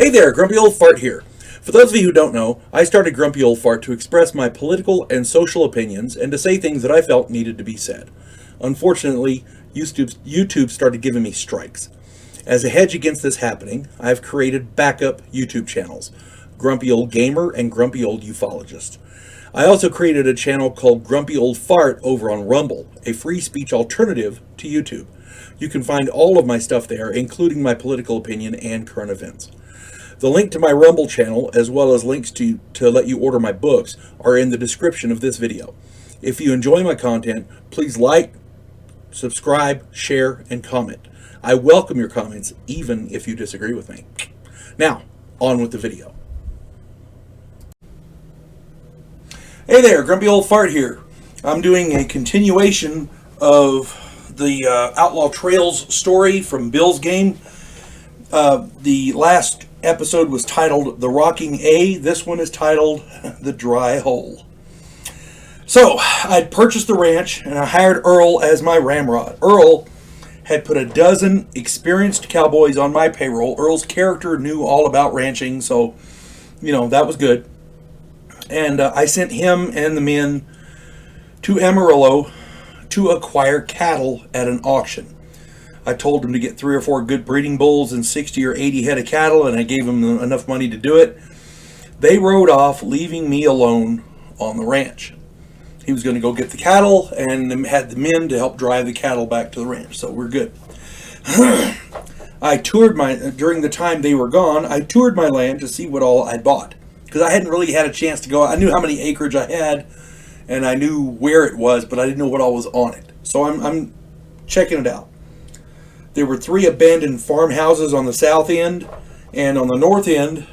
Hey there, Grumpy Old Fart here. For those of you who don't know, I started Grumpy Old Fart to express my political and social opinions and to say things that I felt needed to be said. Unfortunately, YouTube started giving me strikes. As a hedge against this happening, I've created backup YouTube channels, Grumpy Old Gamer and Grumpy Old Ufologist. I also created a channel called Grumpy Old Fart over on Rumble, a free speech alternative to YouTube. You can find all of my stuff there, including my political opinion and current events. The link to my Rumble channel, as well as links to let you order my books, are in the description of this video. If you enjoy my content, please like, subscribe, share, and comment. I welcome your comments, even if you disagree with me. Now, on with the video. Hey there, Grumpy Old Fart here. I'm doing a continuation of the Outlaw Trails story from Bill's game. The last episode was titled The Rocking A. This one is titled The Dry Hole. So, I'd purchased the ranch and I hired Earl as my ramrod. Earl had put a dozen experienced cowboys on my payroll. Earl's character knew all about ranching, so, that was good. And I sent him and the men to Amarillo to acquire cattle at an auction. I told them to get 3 or 4 good breeding bulls and 60 or 80 head of cattle, and I gave them enough money to do it. They rode off, leaving me alone on the ranch. He was going to go get the cattle and had the men to help drive the cattle back to the ranch, so we're good. During the time they were gone, I toured my land to see what all I'd bought, because I hadn't really had a chance to go. I knew how many acreage I had, and I knew where it was, but I didn't know what all was on it. So I'm checking it out. There were 3 abandoned farmhouses on the south end, and on the north end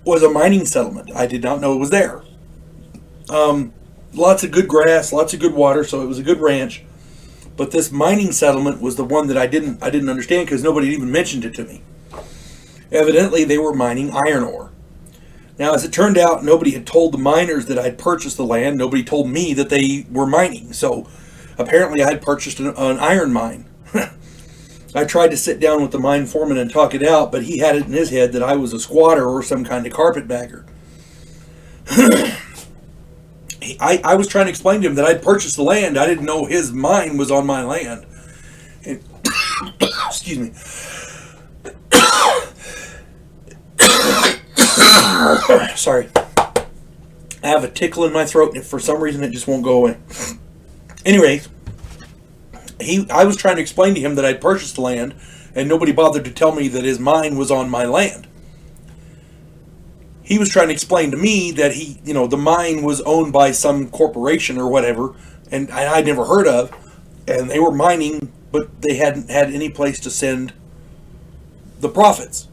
was a mining settlement. I did not know it was there. Lots of good grass, lots of good water, so it was a good ranch. But this mining settlement was the one that I didn't understand, because nobody even mentioned it to me. Evidently, they were mining iron ore. Now, as it turned out, nobody had told the miners that I'd purchased the land. Nobody told me that they were mining, so apparently I had purchased an iron mine. I tried to sit down with the mine foreman and talk it out, but he had it in his head that I was a squatter or some kind of carpetbagger. I was trying to explain to him that I'd purchased the land. I didn't know his mine was on my land. And, excuse me. Sorry. I have a tickle in my throat, and for some reason it just won't go away. Anyways, I was trying to explain to him that I'd purchased the land, and nobody bothered to tell me that his mine was on my land. He was trying to explain to me that the mine was owned by some corporation or whatever, and I'd never heard of, and they were mining, but they hadn't had any place to send the profits.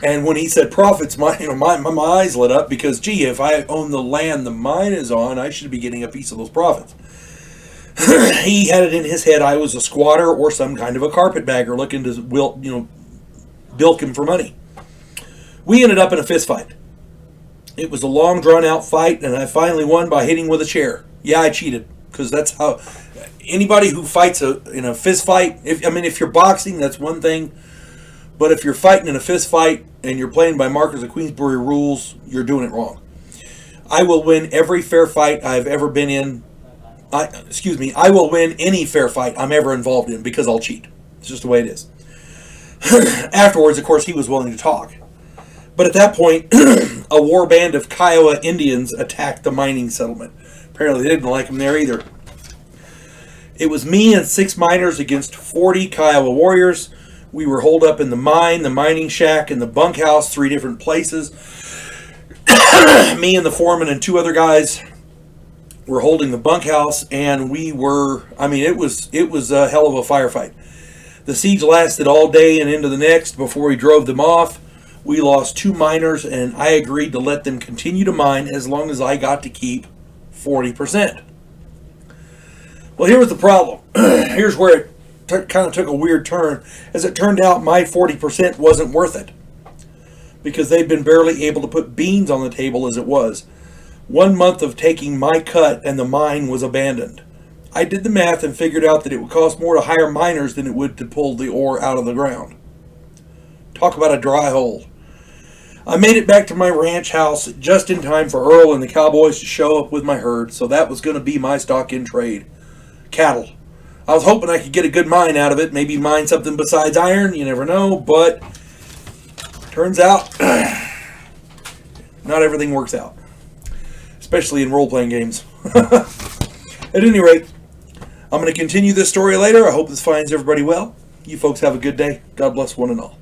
And when he said profits, my eyes lit up, because, gee, if I own the land the mine is on, I should be getting a piece of those profits. He had it in his head I was a squatter or some kind of a carpetbagger looking to bilk him for money. We ended up in a fist fight. It was a long, drawn-out fight, and I finally won by hitting with a chair. Yeah, I cheated, because that's how anybody who fights in a fist fight. If you're boxing, that's one thing. But if you're fighting in a fist fight and you're playing by Markers of Queensbury rules, you're doing it wrong. I will win every fair fight I've ever been in. I will win any fair fight I'm ever involved in, because I'll cheat. It's just the way it is. Afterwards, of course, he was willing to talk. But at that point, a war band of Kiowa Indians attacked the mining settlement. Apparently they didn't like him there either. It was me and 6 miners against 40 Kiowa warriors. We were holed up in the mine, the mining shack, and the bunkhouse, 3 different places. Me and the foreman and 2 other guys were holding the bunkhouse, and it was a hell of a firefight. The siege lasted all day and into the next before we drove them off. We lost 2 miners, and I agreed to let them continue to mine as long as I got to keep 40%. Well, here was the problem. Here's where it kind of took a weird turn. As it turned out, my 40% wasn't worth it, because they'd been barely able to put beans on the table as it was. 1 month of taking my cut and the mine was abandoned. I did the math and figured out that it would cost more to hire miners than it would to pull the ore out of the ground. Talk about a dry hole. I made it back to my ranch house just in time for Earl and the cowboys to show up with my herd, so that was going to be my stock in trade. Cattle. I was hoping I could get a good mine out of it, maybe mine something besides iron, you never know, but turns out not everything works out, especially in role-playing games. At any rate, I'm going to continue this story later. I hope this finds everybody well. You folks have a good day. God bless one and all.